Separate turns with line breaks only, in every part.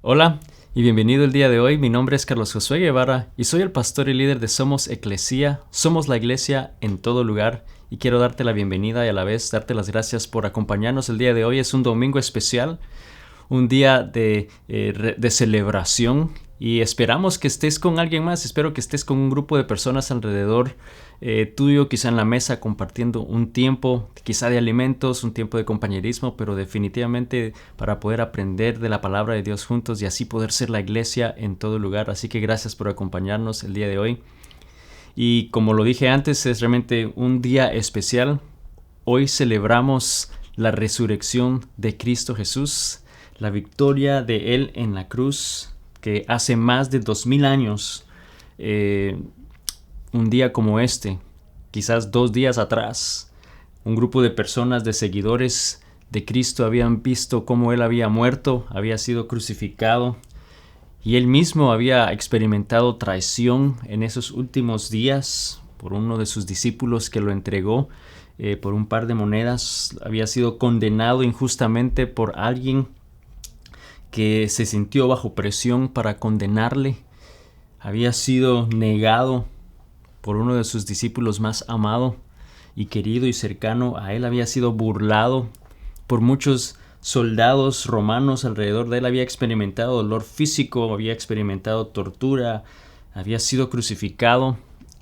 Hola y bienvenido el día de hoy. Mi nombre es Carlos Josué Guevara y soy el pastor y líder de Somos Eclesía. Somos la iglesia en todo lugar y quiero darte la bienvenida y a la vez darte las gracias por acompañarnos el día de hoy. Es un domingo especial, un día de celebración y esperamos que estés con alguien más. Espero que estés con un grupo de personas alrededor tuyo, quizá en la mesa, compartiendo un tiempo, quizá de alimentos, un tiempo de compañerismo, pero definitivamente para poder aprender de la palabra de Dios juntos y así poder ser la iglesia en todo lugar. Así que gracias por acompañarnos el día de hoy. Y como lo dije antes, es realmente un día especial. Hoy celebramos la resurrección de Cristo Jesús, la victoria de Él en la cruz, que hace más de 2000 años, un día como este, quizás 2 días atrás, un grupo de personas, de seguidores de Cristo, habían visto cómo Él había muerto, había sido crucificado, y Él mismo había experimentado traición en esos últimos días por uno de sus discípulos que lo entregó por un par de monedas. Había sido condenado injustamente por alguien que se sintió bajo presión para condenarle. Había sido negado por uno de sus discípulos más amado y querido y cercano a él. Había sido burlado por muchos soldados romanos alrededor de él. Había experimentado dolor físico, había experimentado tortura, había sido crucificado.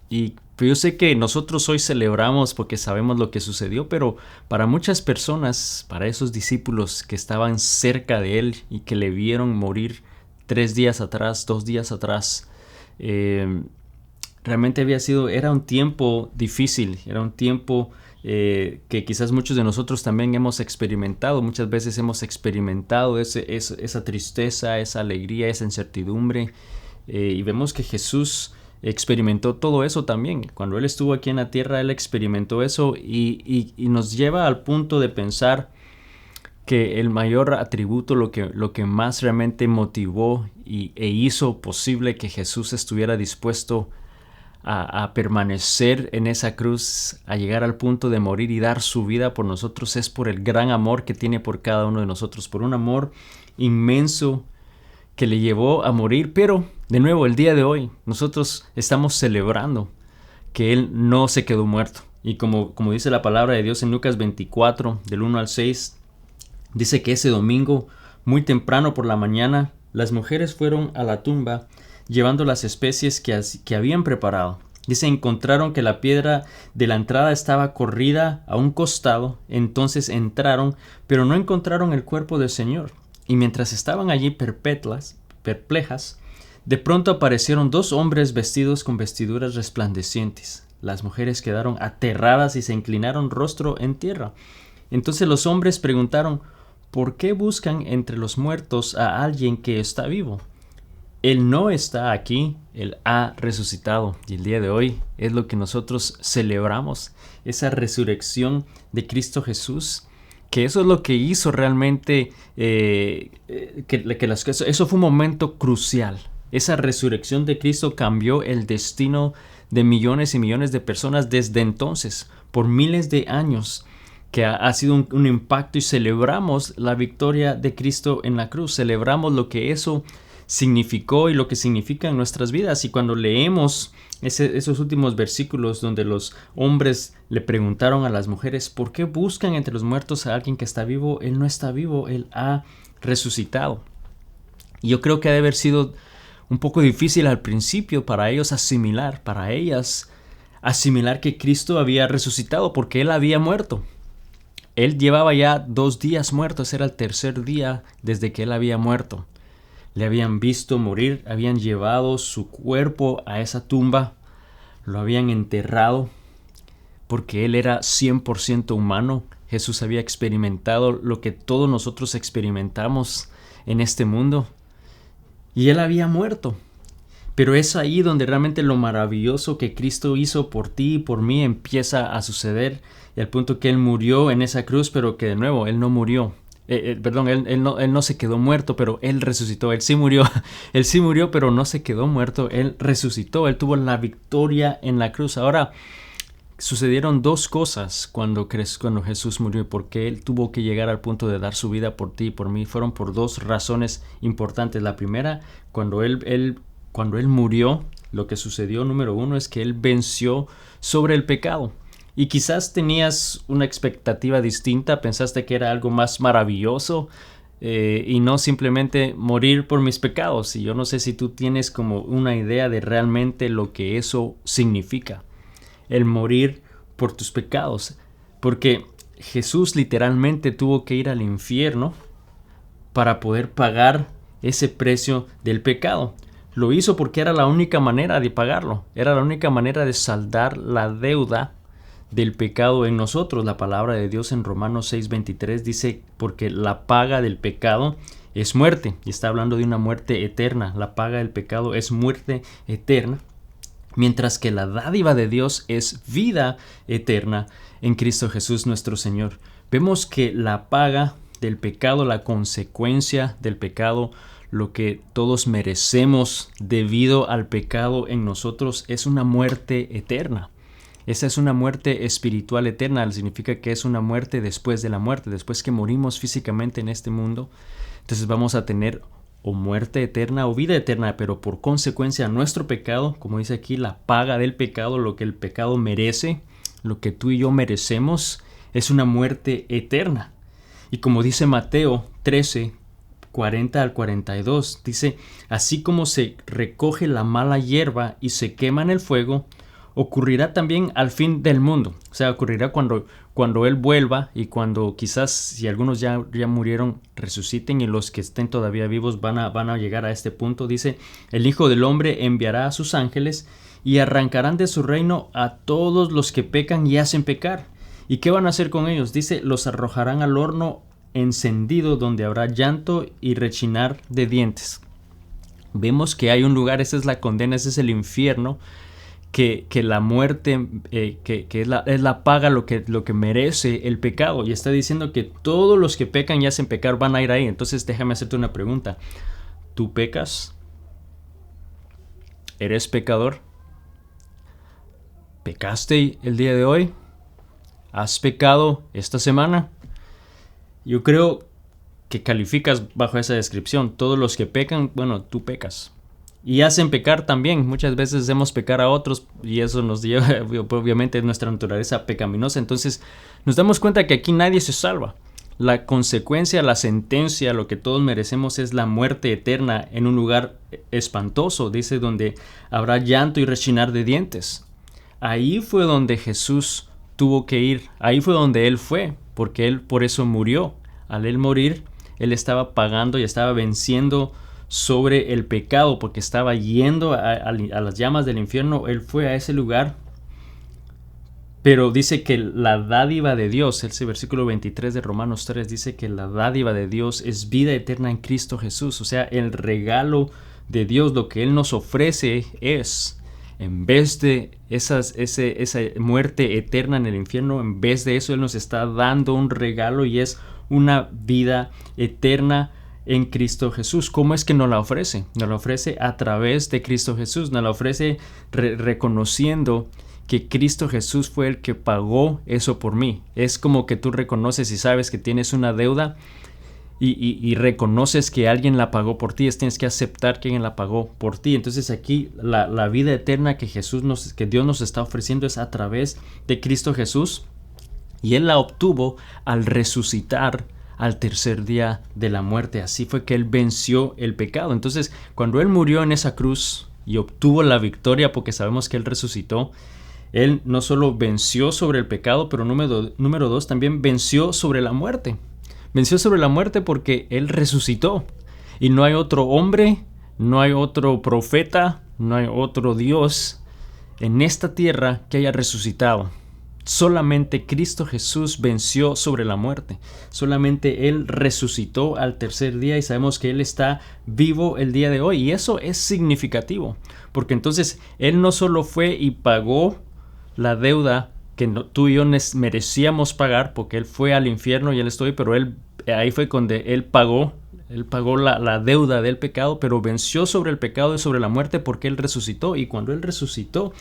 Pero yo sé que nosotros hoy celebramos porque sabemos lo que sucedió, pero para muchas personas, para esos discípulos que estaban cerca de él y que le vieron morir 3 días atrás, 2 días atrás, realmente era un tiempo difícil, era un tiempo que quizás muchos de nosotros también hemos experimentado. Muchas veces hemos experimentado esa tristeza, esa alegría, esa incertidumbre, y vemos que Jesús experimentó todo eso también. Cuando Él estuvo aquí en la tierra, Él experimentó eso y nos lleva al punto de pensar que el mayor atributo, lo que más realmente motivó e hizo posible que Jesús estuviera dispuesto a permanecer en esa cruz, a llegar al punto de morir y dar su vida por nosotros, es por el gran amor que tiene por cada uno de nosotros, por un amor inmenso que le llevó a morir. Pero de nuevo, el día de hoy nosotros estamos celebrando que Él no se quedó muerto. Y como dice la palabra de Dios en Lucas 24, del 1 al 6, dice que ese domingo, muy temprano por la mañana, las mujeres fueron a la tumba llevando las especies que habían preparado. Dice, encontraron que la piedra de la entrada estaba corrida a un costado. Entonces entraron, pero no encontraron el cuerpo del Señor. Y mientras estaban allí perplejas, de pronto aparecieron 2 hombres vestidos con vestiduras resplandecientes. Las mujeres quedaron aterradas y se inclinaron rostro en tierra. Entonces los hombres preguntaron, ¿por qué buscan entre los muertos a alguien que está vivo? Él no está aquí, Él ha resucitado. Y el día de hoy es lo que nosotros celebramos, esa resurrección de Cristo Jesús, que eso es lo que hizo realmente, eso fue un momento crucial. Esa resurrección de Cristo cambió el destino de millones y millones de personas desde entonces, por miles de años, que ha sido un impacto, y celebramos la victoria de Cristo en la cruz. Celebramos lo que eso significó y lo que significa en nuestras vidas. Y cuando leemos esos últimos versículos donde los hombres le preguntaron a las mujeres, ¿por qué buscan entre los muertos a alguien que está vivo? Él no está vivo, Él ha resucitado. Y yo creo que ha de haber sido un poco difícil al principio para ellos para ellas asimilar que Cristo había resucitado, porque Él había muerto. Él llevaba ya 2 días muerto, ese era el 3er día desde que Él había muerto. Le habían visto morir, habían llevado su cuerpo a esa tumba, lo habían enterrado, porque Él era 100% humano. Jesús había experimentado lo que todos nosotros experimentamos en este mundo, y Él había muerto. Pero es ahí donde realmente lo maravilloso que Cristo hizo por ti y por mí empieza a suceder, y al punto que Él murió en esa cruz, pero que de nuevo Él no murió. Él no se quedó muerto, pero Él resucitó. Él sí murió, Él sí murió, pero no se quedó muerto. Él resucitó, Él tuvo la victoria en la cruz. Ahora, Sucedieron dos cosas cuando Jesús murió y por qué Él tuvo que llegar al punto de dar su vida por ti y por mí. Fueron por dos razones importantes. La primera, cuando Él murió, lo que sucedió, número uno, es que Él venció sobre el pecado. Y quizás tenías una expectativa distinta, pensaste que era algo más maravilloso y no simplemente morir por mis pecados. Y yo no sé si tú tienes como una idea de realmente lo que eso significa, el morir por tus pecados. Porque Jesús literalmente tuvo que ir al infierno para poder pagar ese precio del pecado. Lo hizo porque era la única manera de pagarlo, era la única manera de saldar la deuda del pecado en nosotros. La palabra de Dios en Romanos 6:23 dice, porque la paga del pecado es muerte, y está hablando de una muerte eterna. La paga del pecado es muerte eterna, mientras que la dádiva de Dios es vida eterna en Cristo Jesús nuestro Señor. Vemos que la paga del pecado, la consecuencia del pecado, lo que todos merecemos debido al pecado en nosotros, es una muerte eterna. Esa es una muerte espiritual eterna, significa que es una muerte después de la muerte, después que morimos físicamente en este mundo. Entonces vamos a tener o muerte eterna o vida eterna, pero por consecuencia nuestro pecado, como dice aquí, la paga del pecado, lo que el pecado merece, lo que tú y yo merecemos, es una muerte eterna. Y como dice Mateo 13, 40 al 42, dice, así como se recoge la mala hierba y se quema en el fuego, ocurrirá también al fin del mundo. O sea, ocurrirá cuando Él vuelva y cuando quizás, si algunos ya murieron, resuciten, y los que estén todavía vivos van a llegar a este punto. Dice, el Hijo del Hombre enviará a sus ángeles y arrancarán de su reino a todos los que pecan y hacen pecar. ¿Y qué van a hacer con ellos? Dice, los arrojarán al horno encendido, donde habrá llanto y rechinar de dientes. Vemos que hay un lugar, esa es la condena, ese es el infierno, que la muerte, que es la paga, lo que merece el pecado. Y está diciendo que todos los que pecan y hacen pecar van a ir ahí. Entonces déjame hacerte una pregunta. ¿Tú pecas? ¿Eres pecador? ¿Pecaste el día de hoy? ¿Has pecado esta semana? Yo creo que calificas bajo esa descripción. Todos los que pecan, bueno, tú pecas. Y hacen pecar también. Muchas veces hacemos pecar a otros y eso nos lleva, obviamente, es nuestra naturaleza pecaminosa. Entonces nos damos cuenta que aquí nadie se salva. La consecuencia, la sentencia, lo que todos merecemos es la muerte eterna en un lugar espantoso, dice, donde habrá llanto y rechinar de dientes. Ahí fue donde Jesús tuvo que ir. Ahí fue donde Él fue, porque Él por eso murió. Al Él morir, Él estaba pagando y estaba venciendo sobre el pecado, porque estaba yendo a las llamas del infierno. Él fue a ese lugar, pero dice que la dádiva de Dios, ese versículo 23 de Romanos 3 dice que la dádiva de Dios es vida eterna en Cristo Jesús. O sea, el regalo de Dios, lo que Él nos ofrece es, en vez de esa muerte eterna en el infierno, en vez de eso Él nos está dando un regalo, y es una vida eterna en Cristo Jesús. ¿Cómo es que nos la ofrece? Nos la ofrece a través de Cristo Jesús. Nos la ofrece reconociendo que Cristo Jesús fue el que pagó eso por mí. Es como que tú reconoces y sabes que tienes una deuda y reconoces que alguien la pagó por ti. Tienes que aceptar que alguien la pagó por ti. Entonces aquí la vida eterna que Dios nos está ofreciendo es a través de Cristo Jesús, y Él la obtuvo al resucitar al tercer día de la muerte. Así fue que Él venció el pecado. Entonces, cuando Él murió en esa cruz y obtuvo la victoria, porque sabemos que Él resucitó, Él no solo venció sobre el pecado, pero número dos, también venció sobre la muerte. Venció sobre la muerte porque Él resucitó. Y no hay otro hombre, no hay otro profeta, no hay otro Dios en esta tierra que haya resucitado. Solamente Cristo Jesús venció sobre la muerte. Solamente Él resucitó al tercer día, y sabemos que Él está vivo el día de hoy. Y eso es significativo, porque entonces Él no solo fue y pagó la deuda que tú y yo merecíamos pagar, porque Él fue al infierno y Él estuvo, pero ahí fue donde Él pagó Él pagó la deuda del pecado, pero venció sobre el pecado y sobre la muerte porque Él resucitó. Y cuando Él resucitó,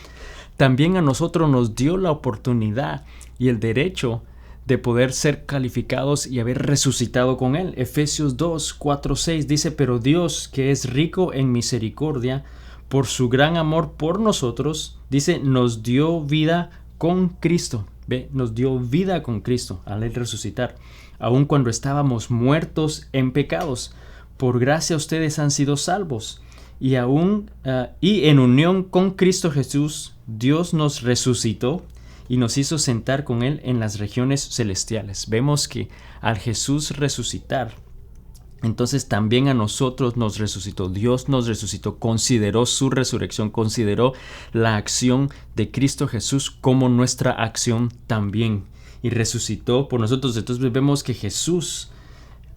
también a nosotros nos dio la oportunidad y el derecho de poder ser calificados y haber resucitado con Él. Efesios 2, 4, 6 dice: pero Dios, que es rico en misericordia, por su gran amor por nosotros, dice, nos dio vida con Cristo. ¿Ve? Nos dio vida con Cristo al Él resucitar. Aun cuando estábamos muertos en pecados, por gracia ustedes han sido salvos. Y en unión con Cristo Jesús, Dios nos resucitó y nos hizo sentar con Él en las regiones celestiales. Vemos que al Jesús resucitar, entonces también a nosotros nos resucitó. Dios nos resucitó, consideró su resurrección, consideró la acción de Cristo Jesús como nuestra acción también. Y resucitó por nosotros. Entonces vemos que Jesús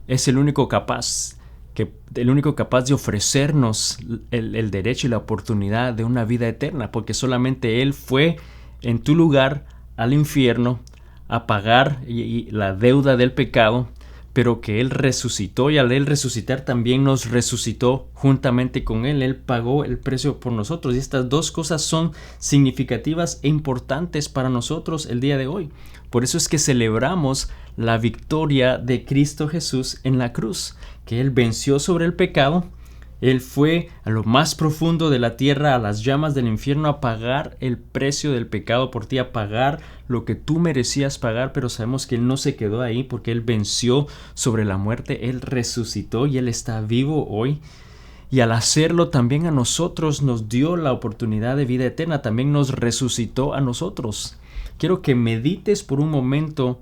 es el único capaz de ofrecernos el derecho y la oportunidad de una vida eterna, porque solamente Él fue en tu lugar al infierno a pagar la deuda del pecado, pero que Él resucitó, y al Él resucitar también nos resucitó juntamente con Él. Él pagó el precio por nosotros, y estas dos cosas son significativas e importantes para nosotros el día de hoy. Por eso es que celebramos la victoria de Cristo Jesús en la cruz, que Él venció sobre el pecado. Él fue a lo más profundo de la tierra, a las llamas del infierno, a pagar el precio del pecado por ti, a pagar lo que tú merecías pagar, pero sabemos que Él no se quedó ahí porque Él venció sobre la muerte, Él resucitó y Él está vivo hoy. Y al hacerlo también a nosotros nos dio la oportunidad de vida eterna, también nos resucitó a nosotros. Quiero que medites por un momento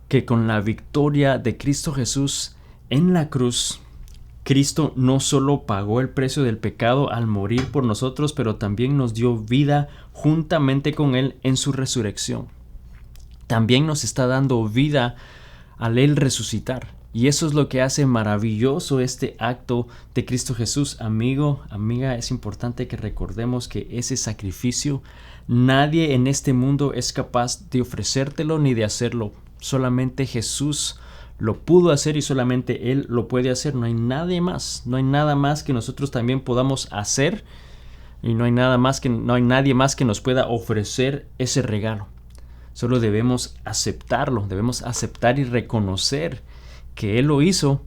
que con la victoria de Cristo Jesús en la cruz, Cristo no solo pagó el precio del pecado al morir por nosotros, pero también nos dio vida juntamente con Él en su resurrección. También nos está dando vida al Él resucitar. Y eso es lo que hace maravilloso este acto de Cristo Jesús. Amigo, amiga, es importante que recordemos que ese sacrificio nadie en este mundo es capaz de ofrecértelo ni de hacerlo. Solamente Jesús lo pudo hacer y solamente Él lo puede hacer. No hay nadie más. No hay nada más que nosotros también podamos hacer. Y no hay nadie más que nos pueda ofrecer ese regalo. Solo debemos aceptarlo. Debemos aceptar y reconocer que Él lo hizo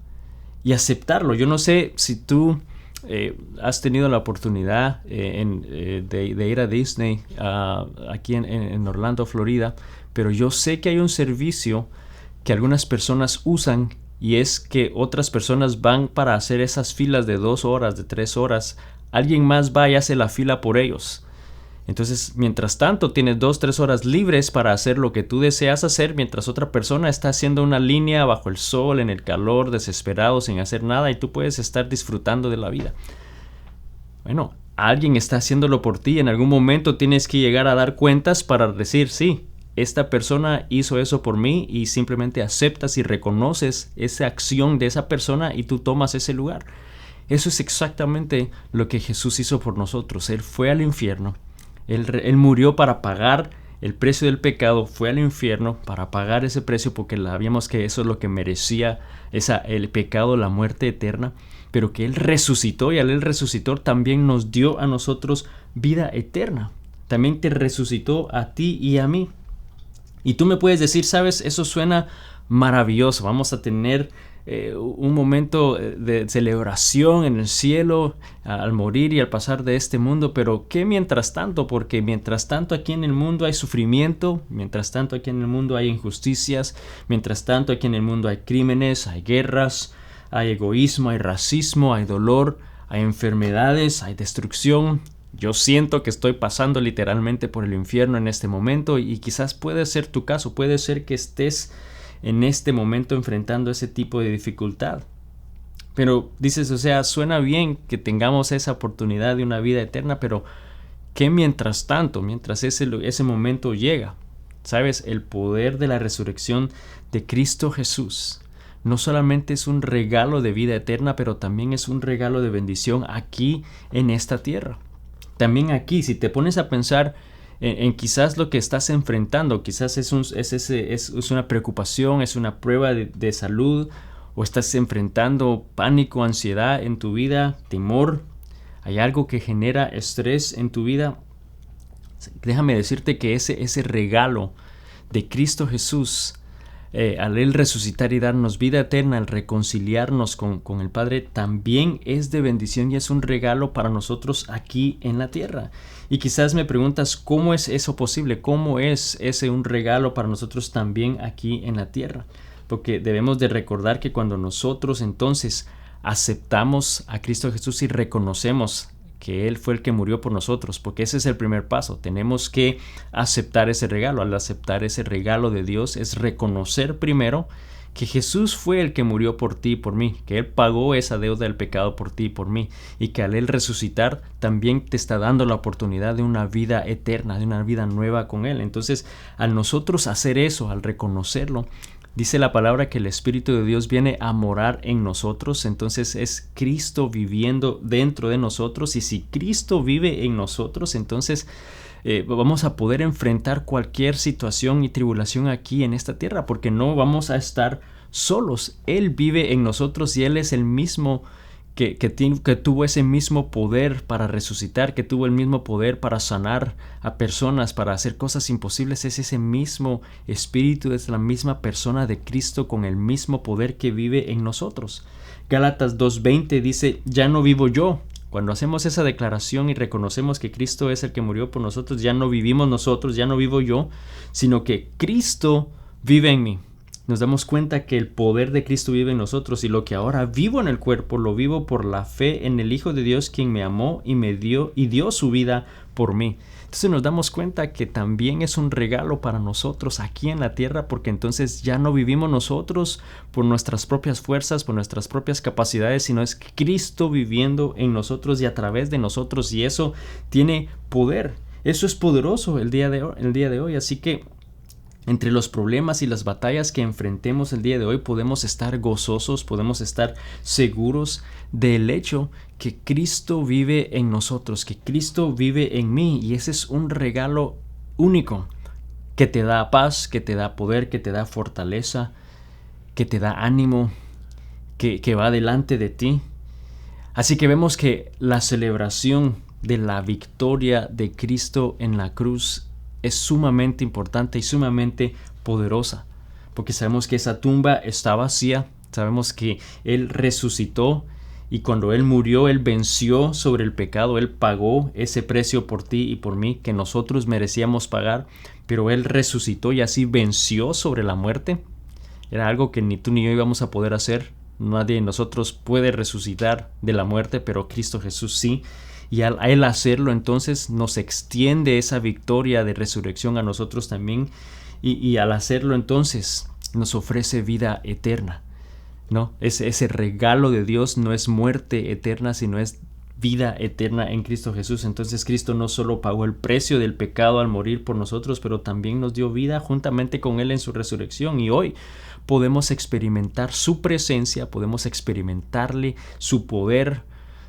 y aceptarlo. Yo no sé si tú has tenido la oportunidad de ir a Disney aquí en Orlando, Florida, pero yo sé que hay un servicio que algunas personas usan, y es que otras personas van para hacer esas filas de 2 horas, de 3 horas. Alguien más va y hace la fila por ellos. Entonces, mientras tanto, tienes 2-3 horas libres para hacer lo que tú deseas hacer, mientras otra persona está haciendo una línea bajo el sol, en el calor, desesperado, sin hacer nada, y tú puedes estar disfrutando de la vida. Bueno, alguien está haciéndolo por ti. En algún momento tienes que llegar a dar cuentas para decir, sí, esta persona hizo eso por mí, y simplemente aceptas y reconoces esa acción de esa persona y tú tomas ese lugar. Eso es exactamente lo que Jesús hizo por nosotros. Él fue al infierno. Él murió para pagar el precio del pecado, fue al infierno para pagar ese precio porque sabíamos que eso es lo que merecía el pecado, la muerte eterna, pero que Él resucitó, y al Él resucitó también nos dio a nosotros vida eterna. También te resucitó a ti y a mí. Y tú me puedes decir, sabes, eso suena maravilloso, vamos a tener un momento de celebración en el cielo al morir y al pasar de este mundo, pero ¿qué mientras tanto? Porque mientras tanto aquí en el mundo hay sufrimiento, mientras tanto aquí en el mundo hay injusticias, mientras tanto aquí en el mundo hay crímenes, hay guerras, hay egoísmo, hay racismo, hay dolor, hay enfermedades, hay destrucción. Yo siento que estoy pasando literalmente por el infierno en este momento, y quizás puede ser tu caso, puede ser que estés en este momento enfrentando ese tipo de dificultad. Pero dices, o sea, suena bien que tengamos esa oportunidad de una vida eterna, pero ¿qué mientras tanto? Mientras ese momento llega. ¿Sabes? El poder de la resurrección de Cristo Jesús no solamente es un regalo de vida eterna, pero también es un regalo de bendición aquí en esta tierra. También aquí, si te pones a pensar en quizás lo que estás enfrentando, quizás es una preocupación, es una prueba de salud, o estás enfrentando pánico, ansiedad en tu vida, temor, hay algo que genera estrés en tu vida, déjame decirte que ese regalo de Cristo Jesús, al Él resucitar y darnos vida eterna, al reconciliarnos con el Padre, también es de bendición y es un regalo para nosotros aquí en la tierra. Y quizás me preguntas, ¿cómo es eso posible? ¿Cómo es ese un regalo para nosotros también aquí en la tierra? Porque debemos de recordar que cuando nosotros entonces aceptamos a Cristo Jesús y reconocemos que Él fue el que murió por nosotros, porque ese es el primer paso. Tenemos que aceptar ese regalo. Al aceptar ese regalo de Dios es reconocer primero que Jesús fue el que murió por ti y por mí, que Él pagó esa deuda del pecado por ti y por mí, y que al Él resucitar también te está dando la oportunidad de una vida eterna, de una vida nueva con Él. Entonces, al nosotros hacer eso, al reconocerlo, dice la palabra que el Espíritu de Dios viene a morar en nosotros, entonces es Cristo viviendo dentro de nosotros, y si Cristo vive en nosotros, entonces vamos a poder enfrentar cualquier situación y tribulación aquí en esta tierra, porque no vamos a estar solos. Él vive en nosotros y Él es el mismo que tuvo ese mismo poder para resucitar, que tuvo el mismo poder para sanar a personas, para hacer cosas imposibles. Es ese mismo Espíritu, es la misma persona de Cristo con el mismo poder que vive en nosotros. Gálatas 2:20 dice, ya no vivo yo. Cuando hacemos esa declaración y reconocemos que Cristo es el que murió por nosotros, ya no vivimos nosotros, ya no vivo yo, sino que Cristo vive en mí. Nos damos cuenta que el poder de Cristo vive en nosotros, y lo que ahora vivo en el cuerpo lo vivo por la fe en el Hijo de Dios, quien me amó y me dio su vida por mí. Entonces nos damos cuenta que también es un regalo para nosotros aquí en la tierra, porque entonces ya no vivimos nosotros por nuestras propias fuerzas, por nuestras propias capacidades, sino es Cristo viviendo en nosotros y a través de nosotros, y eso tiene poder. Eso es poderoso el día de hoy. Así que entre los problemas y las batallas que enfrentemos el día de hoy, podemos estar gozosos, podemos estar seguros del hecho que Cristo vive en nosotros, que Cristo vive en mí, y ese es un regalo único que te da paz, que te da poder, que te da fortaleza, que te da ánimo, que va delante de ti. Así que vemos que la celebración de la victoria de Cristo en la cruz es sumamente importante y sumamente poderosa, porque sabemos que esa tumba está vacía, sabemos que Él resucitó, y cuando Él murió, Él venció sobre el pecado, Él pagó ese precio por ti y por mí que nosotros merecíamos pagar, pero Él resucitó y así venció sobre la muerte. Era algo que ni tú ni yo íbamos a poder hacer. Nadie de nosotros puede resucitar de la muerte, pero Cristo Jesús sí. Y al Él hacerlo, entonces nos extiende esa victoria de resurrección a nosotros también. Y al hacerlo, entonces nos ofrece vida eterna, ¿no? Ese regalo de Dios no es muerte eterna, sino es vida eterna en Cristo Jesús. Entonces Cristo no solo pagó el precio del pecado al morir por nosotros, pero también nos dio vida juntamente con Él en su resurrección. Y hoy podemos experimentar su presencia, podemos experimentarle su poder,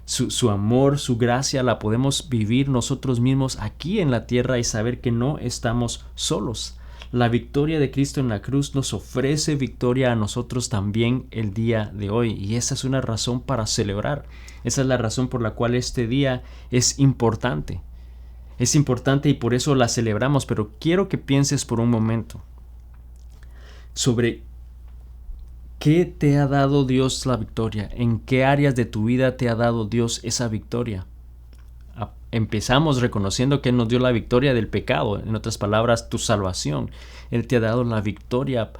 su amor, su gracia, la podemos vivir nosotros mismos aquí en la tierra y saber que no estamos solos. La victoria de Cristo en la cruz nos ofrece victoria a nosotros también el día de hoy, y esa es una razón para celebrar. Esa es la razón por la cual este día es importante. Es importante y por eso la celebramos, pero quiero que pienses por un momento sobre ¿qué te ha dado Dios la victoria? ¿En qué áreas de tu vida te ha dado Dios esa victoria? Empezamos reconociendo que Él nos dio la victoria del pecado, en otras palabras, tu salvación. Él te ha dado la victoria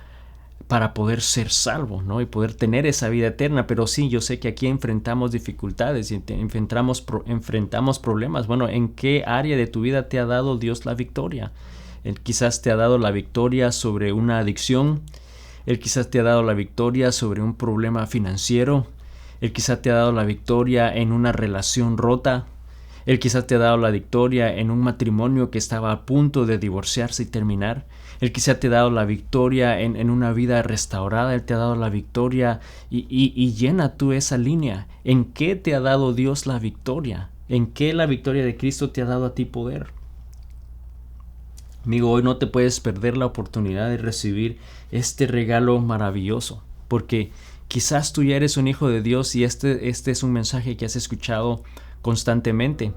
para poder ser salvo, ¿no? Y poder tener esa vida eterna. Pero sí, yo sé que aquí enfrentamos dificultades y enfrentamos problemas. Bueno, ¿en qué área de tu vida te ha dado Dios la victoria? Él quizás te ha dado la victoria sobre una adicción. Él quizás te ha dado la victoria sobre un problema financiero. Él quizás te ha dado la victoria en una relación rota. Él quizás te ha dado la victoria en un matrimonio que estaba a punto de divorciarse y terminar. Él quizás te ha dado la victoria en una vida restaurada. Él te ha dado la victoria y llena tú esa línea. ¿En qué te ha dado Dios la victoria? ¿En qué la victoria de Cristo te ha dado a ti poder? Amigo, hoy no te puedes perder la oportunidad de recibir este regalo maravilloso, porque quizás tú ya eres un hijo de Dios y este es un mensaje que has escuchado constantemente,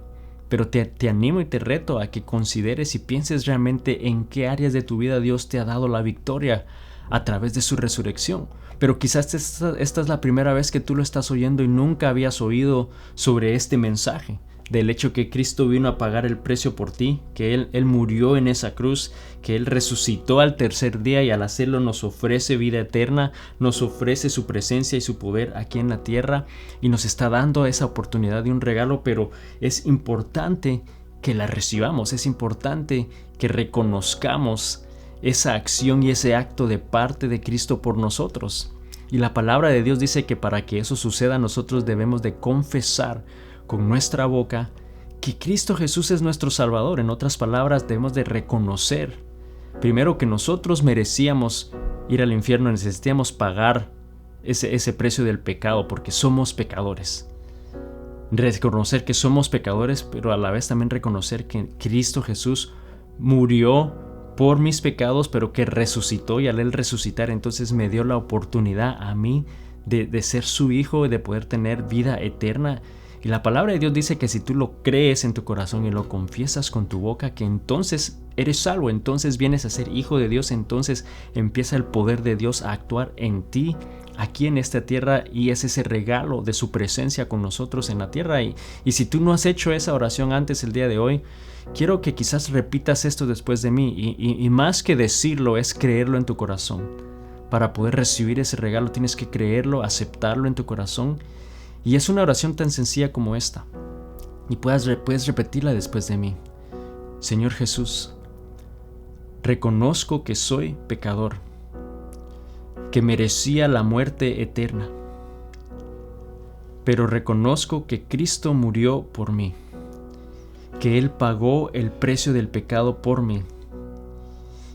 pero te animo y te reto a que consideres y pienses realmente en qué áreas de tu vida Dios te ha dado la victoria a través de su resurrección. Pero quizás esta es la primera vez que tú lo estás oyendo y nunca habías oído sobre este mensaje, del hecho que Cristo vino a pagar el precio por ti, que Él murió en esa cruz, que Él resucitó al tercer día y al hacerlo nos ofrece vida eterna, nos ofrece su presencia y su poder aquí en la tierra y nos está dando esa oportunidad de un regalo, pero es importante que la recibamos, es importante que reconozcamos esa acción y ese acto de parte de Cristo por nosotros. Y la palabra de Dios dice que para que eso suceda nosotros debemos de confesar con nuestra boca que Cristo Jesús es nuestro Salvador. En otras palabras, debemos de reconocer primero que nosotros merecíamos ir al infierno, necesitábamos pagar ese precio del pecado porque somos pecadores. Reconocer que somos pecadores, pero a la vez también reconocer que Cristo Jesús murió por mis pecados, pero que resucitó, y al Él resucitar entonces me dio la oportunidad a mí de ser su hijo y de poder tener vida eterna. Y la palabra de Dios dice que si tú lo crees en tu corazón y lo confiesas con tu boca, que entonces eres salvo, entonces vienes a ser hijo de Dios, entonces empieza el poder de Dios a actuar en ti aquí en esta tierra, y es ese regalo de su presencia con nosotros en la tierra. Y si tú no has hecho esa oración antes el día de hoy, quiero que quizás repitas esto después de mí, y más que decirlo es creerlo en tu corazón. Para poder recibir ese regalo tienes que creerlo, aceptarlo en tu corazón, y es una oración tan sencilla como esta, y puedes repetirla después de mí. Señor Jesús, reconozco que soy pecador, que merecía la muerte eterna, pero reconozco que Cristo murió por mí, que Él pagó el precio del pecado por mí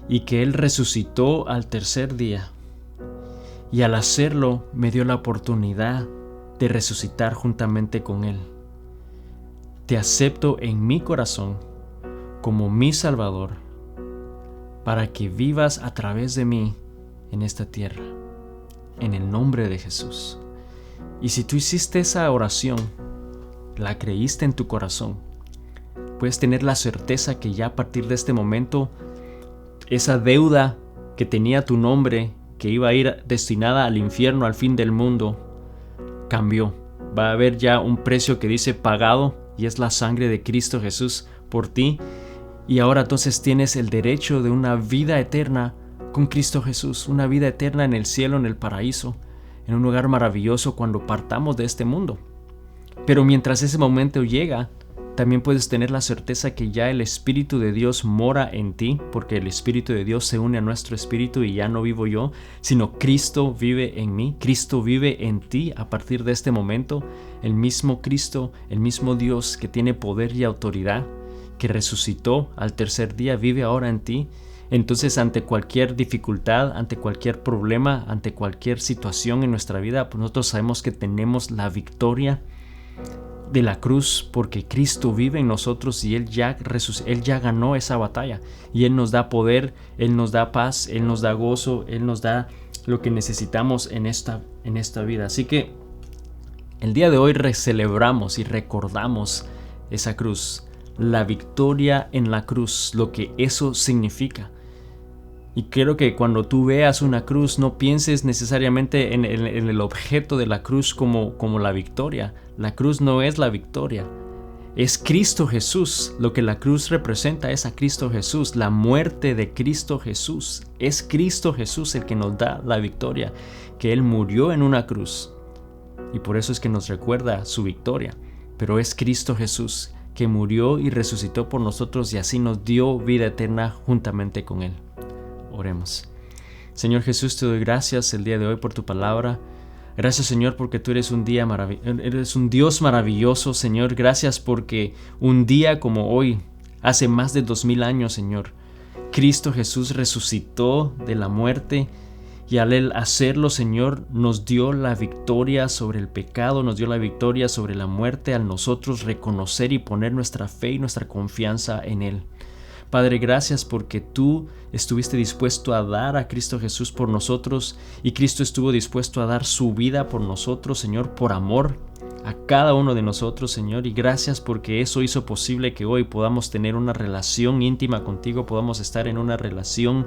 y que Él resucitó al tercer día, y al hacerlo me dio la oportunidad de resucitar juntamente con Él. Te acepto en mi corazón como mi Salvador para que vivas a través de mí en esta tierra, en el nombre de Jesús. Y si tú hiciste esa oración, la creíste en tu corazón, puedes tener la certeza que ya a partir de este momento esa deuda que tenía tu nombre, que iba a ir destinada al infierno, al fin del mundo, cambió. Va a haber ya un precio que dice pagado, y es la sangre de Cristo Jesús por ti, y ahora entonces tienes el derecho de una vida eterna con Cristo Jesús, una vida eterna en el cielo, en el paraíso, en un lugar maravilloso cuando partamos de este mundo. Pero mientras ese momento llega, también puedes tener la certeza que ya el Espíritu de Dios mora en ti, porque el Espíritu de Dios se une a nuestro espíritu y ya no vivo yo, sino Cristo vive en mí, Cristo vive en ti a partir de este momento. El mismo Cristo, el mismo Dios que tiene poder y autoridad, que resucitó al tercer día, vive ahora en ti. Entonces, ante cualquier dificultad, ante cualquier problema, ante cualquier situación en nuestra vida, pues nosotros sabemos que tenemos la victoria de la cruz, porque Cristo vive en nosotros y Él ya ganó esa batalla, y Él nos da poder, Él nos da paz, Él nos da gozo, Él nos da lo que necesitamos en esta vida. Así que el día de hoy celebramos y recordamos esa cruz, la victoria en la cruz, lo que eso significa. Y quiero que cuando tú veas una cruz no pienses necesariamente en el objeto de la cruz como la victoria. La cruz no es la victoria, es Cristo Jesús. Lo que la cruz representa es a Cristo Jesús, la muerte de Cristo Jesús. Es Cristo Jesús el que nos da la victoria, que Él murió en una cruz, y por eso es que nos recuerda su victoria. Pero es Cristo Jesús que murió y resucitó por nosotros, y así nos dio vida eterna juntamente con Él. Oremos. Señor Jesús, te doy gracias el día de hoy por tu palabra. Gracias, Señor, porque tú eres un Dios maravilloso, Señor. Gracias porque un día como hoy, hace más de 2000 años, Señor, Cristo Jesús resucitó de la muerte, y al Él hacerlo, Señor, nos dio la victoria sobre el pecado, nos dio la victoria sobre la muerte, al nosotros reconocer y poner nuestra fe y nuestra confianza en Él. Padre, gracias porque tú estuviste dispuesto a dar a Cristo Jesús por nosotros y Cristo estuvo dispuesto a dar su vida por nosotros, Señor, por amor a cada uno de nosotros, Señor, y gracias porque eso hizo posible que hoy podamos tener una relación íntima contigo, podamos estar en una relación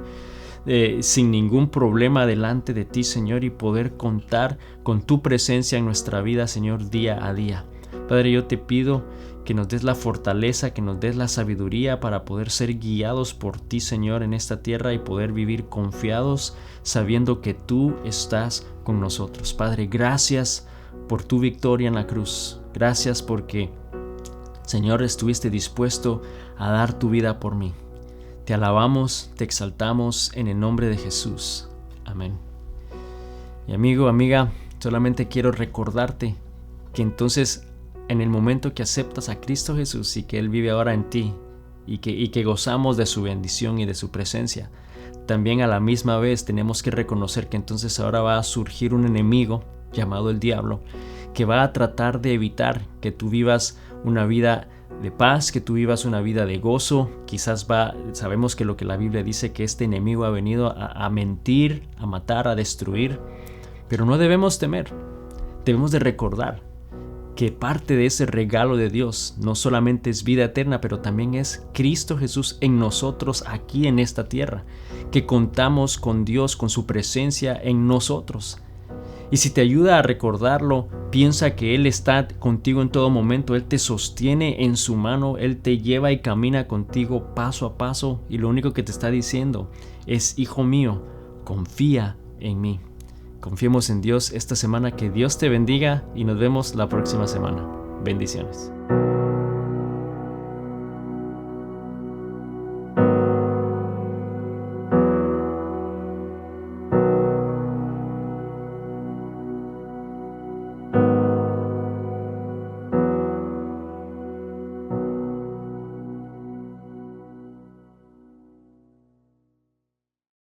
sin ningún problema delante de ti, Señor, y poder contar con tu presencia en nuestra vida, Señor, día a día. Padre, yo te pido que nos des la fortaleza, que nos des la sabiduría para poder ser guiados por ti, Señor, en esta tierra y poder vivir confiados, sabiendo que tú estás con nosotros. Padre, gracias por tu victoria en la cruz. Gracias porque, Señor, estuviste dispuesto a dar tu vida por mí. Te alabamos, te exaltamos en el nombre de Jesús. Amén. Y amigo, amiga, solamente quiero recordarte que entonces en el momento que aceptas a Cristo Jesús y que Él vive ahora en ti y que gozamos de su bendición y de su presencia, también a la misma vez tenemos que reconocer que entonces ahora va a surgir un enemigo llamado el diablo que va a tratar de evitar que tú vivas una vida de paz, que tú vivas una vida de gozo. Sabemos que lo que la Biblia dice, que este enemigo ha venido a mentir, a matar, a destruir, pero no debemos temer. Debemos de recordar que parte de ese regalo de Dios no solamente es vida eterna, pero también es Cristo Jesús en nosotros aquí en esta tierra, que contamos con Dios, con su presencia en nosotros. Y si te ayuda a recordarlo, piensa que Él está contigo en todo momento, Él te sostiene en su mano, Él te lleva y camina contigo paso a paso y lo único que te está diciendo es: hijo mío, confía en mí. Confiemos en Dios esta semana, que Dios te bendiga y nos vemos la próxima semana. Bendiciones.